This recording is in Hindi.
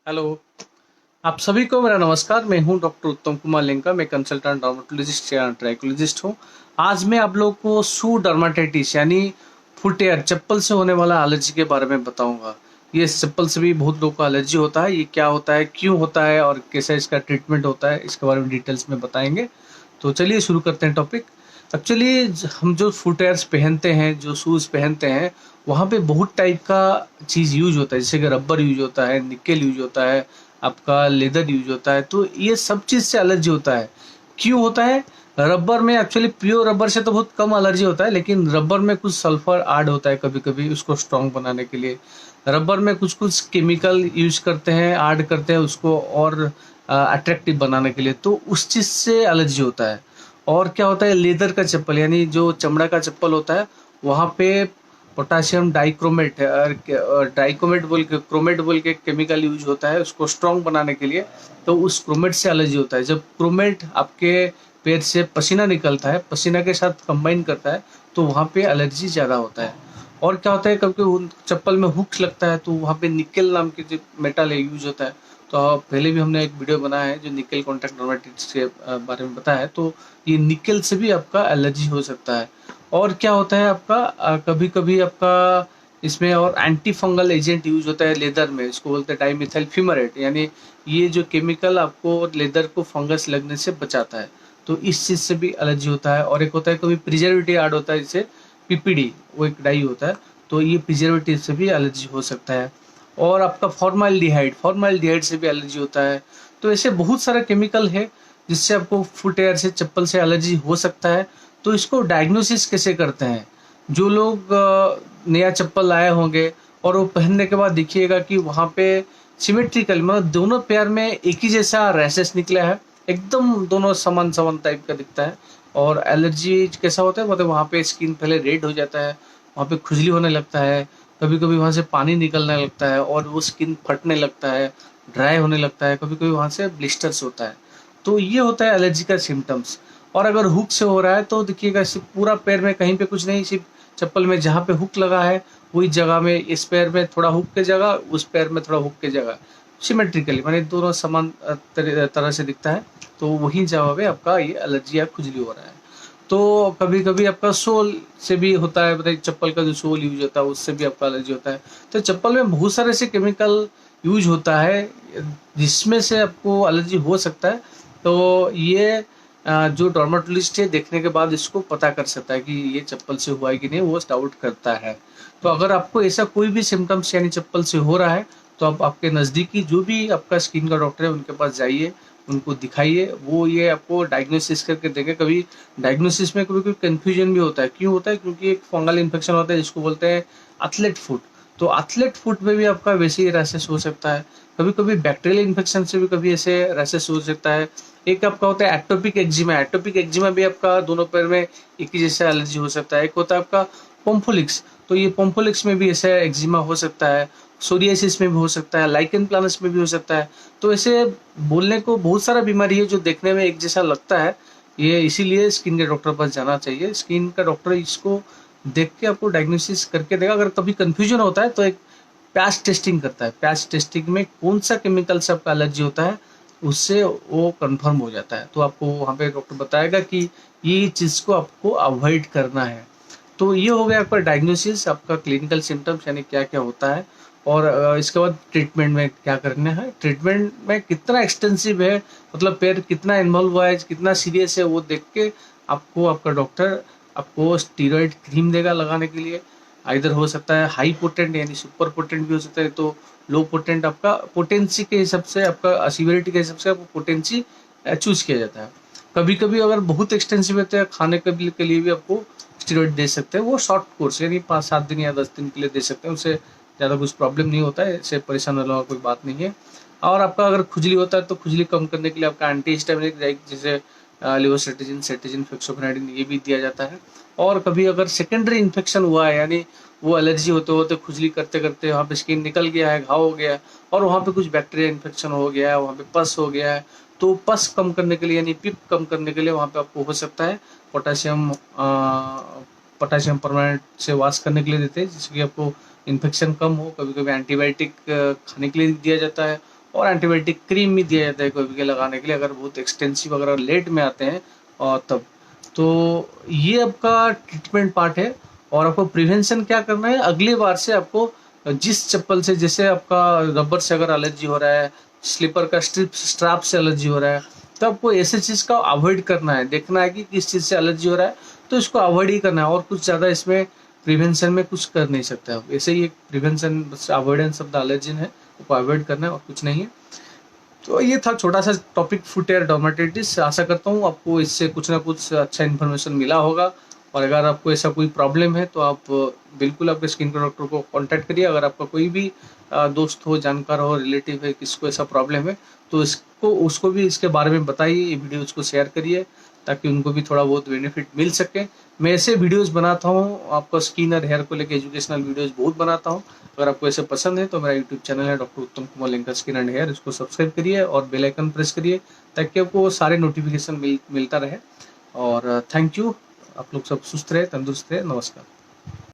हेलो। आप सभी को मेरा नमस्कार। मैं हूं डॉक्टर उत्तम कुमार लिंका। मैं कंसल्टेंट डर्मेटोलॉजिस्ट या ट्राइकोलॉजिस्ट हूं। आज मैं आप लोगों को शू डर्माटाइटिस यानी फुटएयर चप्पल से होने वाला एलर्जी के बारे में बताऊंगा। ये चप्पल से भी बहुत लोगों को एलर्जी होता है। ये क्या होता है, क्यों होता है और कैसे इसका ट्रीटमेंट होता है, इसके बारे में डिटेल्स में बताएंगे। तो चलिए शुरू करते हैं टॉपिक। एक्चुअली हम जो फुटवेयर्स पहनते हैं, जो शूज़ पहनते हैं, वहाँ पे बहुत टाइप का चीज़ यूज होता है। जैसे कि रबर यूज होता है, निकेल यूज होता है, आपका लेदर यूज होता है। तो ये सब चीज़ से एलर्जी होता है। क्यों होता है? रबर में एक्चुअली प्योर रबर से तो बहुत कम एलर्जी होता है, लेकिन रबर में कुछ सल्फर ऐड होता है कभी कभी उसको स्ट्रॉन्ग बनाने के लिए। रबर में कुछ कुछ केमिकल यूज करते हैं, ऐड करते हैं उसको और अट्रैक्टिव बनाने के लिए, तो उस चीज़ से एलर्जी होता है। और क्या होता है, लेदर का चप्पल यानी जो चमड़ा का चप्पल होता है, वहाँ पे पोटाशियम डाइक्रोमेट डाइक्रोमेट बोल के क्रोमेट बोल के केमिकल यूज होता है उसको स्ट्रॉन्ग बनाने के लिए। तो उस क्रोमेट से एलर्जी होता है। जब क्रोमेट आपके पैर से पसीना निकलता है, पसीना के साथ कंबाइन करता है, तो वहाँ पे एलर्जी ज़्यादा होता है। और क्या होता है, कभी उन चप्पल में हुक्स लगता है तो वहाँ पे निकेल नाम के जो मेटल है यूज होता है। तो पहले भी हमने एक वीडियो बनाया है जो निकेल कॉन्टैक्ट डर्मेटाइटिस के बारे में बताया है। तो ये निकेल से भी आपका एलर्जी हो सकता है। और क्या होता है आपका, कभी कभी आपका इसमें और एंटी फंगल एजेंट यूज होता है लेदर में, इसको बोलते हैं डाइमिथाइल फ्यूमारेट। यानी ये जो केमिकल आपको लेदर को फंगस लगने से बचाता है। तो इस चीज से भी एलर्जी होता है। और एक होता है कभी प्रिजर्वेटिव ऐड होता है, जैसे पीपीडी, वो एक डाई होता है। तो ये प्रिजर्वेटिव से भी एलर्जी हो सकता है। और आपका फॉर्माल्डिहाइड से भी एलर्जी होता है। तो ऐसे बहुत सारा केमिकल है जिससे आपको फुटवेयर से, चप्पल से एलर्जी हो सकता है। तो इसको डायग्नोसिस कैसे करते हैं? जो लोग नया चप्पल लाए होंगे और वो पहनने के बाद देखिएगा कि वहाँ पे सिमेट्रिकल, मतलब दोनों पैर में एक ही जैसा रैशेस निकला है, एकदम दोनों समान समान टाइप का दिखता है। और एलर्जी कैसा होता है, मतलब वहाँ पे स्किन पहले रेड हो जाता है, वहाँ पे खुजली होने लगता है, कभी कभी वहाँ से पानी निकलने लगता है और वो स्किन फटने लगता है, ड्राई होने लगता है, कभी कभी वहाँ से ब्लिस्टर्स होता है। तो ये होता है एलर्जी का सिम्टम्स। और अगर हुक से हो रहा है तो देखिएगा सिर्फ पूरा पैर में कहीं पे कुछ नहीं, सिर्फ चप्पल में जहाँ पे हुक लगा है वही जगह में, इस पैर में थोड़ा हुक के जगह, उस पैर में थोड़ा हुक के जगह, सिमेट्रिकली, माने दोनों समान तरह से दिखता है। तो वही जगह पे आपका ये एलर्जी या खुजली हो रहा है। तो कभी कभी आपका सोल से भी होता है, मतलब चप्पल का जो सोल यूज होता है उससे भी आपका एलर्जी होता है। तो चप्पल में बहुत सारे से केमिकल यूज होता है जिसमें से आपको एलर्जी हो सकता है। तो ये जो डर्मेटोलॉजिस्ट है देखने के बाद इसको पता कर सकता है कि ये चप्पल से हुआ है कि नहीं, वो डाउट करता है। तो अगर आपको ऐसा कोई भी सिम्टम्स यानी चप्पल से हो रहा है, तो आप आपके नज़दीकी जो भी आपका स्किन का डॉक्टर है उनके पास जाइए, उनको दिखाइए। वो ये आपको डायग्नोसिस करके देंगे। कभी डायग्नोसिस में कभी कोई कन्फ्यूजन भी होता है। क्यों होता है? क्योंकि एक फंगल इन्फेक्शन होता है जिसको बोलते हैं एथलेट फुट। तो एथलेट फुट में भी आपका वैसे ही रैशेस हो सकता है। कभी कभी बैक्टीरियल इन्फेक्शन से भी कभी ऐसे रैशेस हो सकता है। एक आपका होता है एक्टोपिक एक्जिमा। एक्टोपिक एक्जिमा भी आपका दोनों पैर में एक ही जैसा एलर्जी हो सकता है। एक होता है आपका पोम्फोलिक्स। तो ये पोम्फोलिक्स में भी ऐसा एक्जिमा हो सकता है। सोरियासिस में भी हो सकता है, लाइकेन प्लानस में भी हो सकता है। तो ऐसे बोलने को बहुत सारा बीमारी है जो देखने में एक जैसा लगता है। ये इसीलिए स्किन के डॉक्टर पास जाना चाहिए। स्किन का डॉक्टर इसको देख के आपको डायग्नोसिस करके देगा। अगर कभी कंफ्यूजन होता है तो एक पैच टेस्टिंग करता है। पैच टेस्टिंग में कौन सा केमिकल से आपका एलर्जी होता है उससे वो कंफर्म हो जाता है। तो आपको वहाँ पे डॉक्टर बताएगा कि ये चीज़ को आपको अवॉइड करना है। तो ये हो गया आपका डायग्नोसिस, आपका क्लिनिकल सिम्टम्स यानी क्या क्या होता है। और इसके बाद ट्रीटमेंट में क्या करना है, ट्रीटमेंट में कितना एक्सटेंसिव है, मतलब पैर कितना इन्वॉल्व हुआ है, कितना सीरियस है, वो देख के आपको आपका डॉक्टर आपको स्टीरॉयड क्रीम देगा लगाने के लिए। इधर हो सकता है हाई पोटेंट यानी सुपर पोटेंट भी हो सकता है। तो लो पोटेंट आपका पोटेंसी के हिसाब से, आपका सीवियरिटी के हिसाब से आपको पोटेंसी चूज किया जाता है। कभी कभी अगर बहुत एक्सटेंसिव होता है खाने के लिए भी आपको स्टेरॉइड दे सकते हैं। वो शॉर्ट कोर्स यानी 5-7 दिन या 10 दिन के लिए दे सकते हैं, उससे ज़्यादा कुछ प्रॉब्लम नहीं होता है, इससे परेशान होने वाला कोई बात नहीं है। और आपका अगर खुजली होता है तो खुजली कम करने के लिए आपका एंटी हिस्टामिनिक जैसे लिवोसेट्रिजिन, सेट्रिजिन, फेक्सोफेनाडिन ये भी दिया जाता है। और कभी अगर सेकेंडरी इन्फेक्शन हुआ है यानी वो एलर्जी होते होते खुजली करते करते वहाँ पे स्किन निकल गया है, घाव हो गया है और वहाँ पे कुछ बैक्टीरिया इन्फेक्शन हो गया है, वहाँ पे पस हो गया है, तो पस कम करने के लिए यानी पिप कम करने के लिए वहाँ पे आपको हो सकता है पोटाशियम पोटाशियम परमानेंट से वॉश करने के लिए देते हैं जिससे कि आपको इन्फेक्शन कम हो। कभी कभी एंटीबायोटिक खाने के लिए दिया जाता है। और एंटीबायोटिक क्रीम भी दिया जाता है कभी लगाने के लिए, अगर बहुत एक्सटेंसिव अगर लेट में आते हैं और तब। तो ये आपका ट्रीटमेंट पार्ट है। और आपको प्रिवेंशन क्या करना है, अगली बार से आपको जिस चप्पल से, जैसे आपका रबर से अगर एलर्जी हो रहा है, स्लीपर का स्ट्रैप से एलर्जी हो रहा है, तो आपको ऐसे चीज का अवॉइड करना है, देखना है कि किस चीज से एलर्जी हो रहा है तो इसको अवॉइड ही करना है। और कुछ ज्यादा इसमें प्रिवेंशन में कुछ कर नहीं सकते आप, ऐसे ही एक प्रिवेंशन बस अवॉइडेंस ऑफ द एलर्जिन है, उसको अवॉइड करना है और कुछ नहीं है। तो ये था छोटा सा टॉपिक फुट एयर डर्मेटाइटिस। आशा करता हूँ आपको इससे कुछ ना कुछ अच्छा इन्फॉर्मेशन मिला होगा। और अगर आपको ऐसा कोई प्रॉब्लम है तो आप बिल्कुल आपके स्किन के डॉक्टर को कांटेक्ट करिए। अगर आपका कोई भी दोस्त हो, जानकार हो, रिलेटिव है, किसको ऐसा प्रॉब्लम है तो इसको उसको भी इसके बारे में बताइए, ये वीडियो उसको शेयर करिए ताकि उनको भी थोड़ा बहुत बेनिफिट मिल सके। मैं ऐसे वीडियोस बनाता हूँ, आपका स्किन और हेयर को लेकर एजुकेशनल वीडियोस बहुत बनाता हूँ। अगर आपको ऐसे पसंद है तो मेरा यूट्यूब चैनल है डॉक्टर उत्तम कुमार लिंका स्किन एंड हेयर, इसको सब्सक्राइब करिए और बेल आइकन प्रेस करिए ताकि आपको सारे नोटिफिकेशन मिलता रहे। और थैंक यू। आप लोग सब सुस्त रहे, तंदुरुस्त रहे। नमस्कार।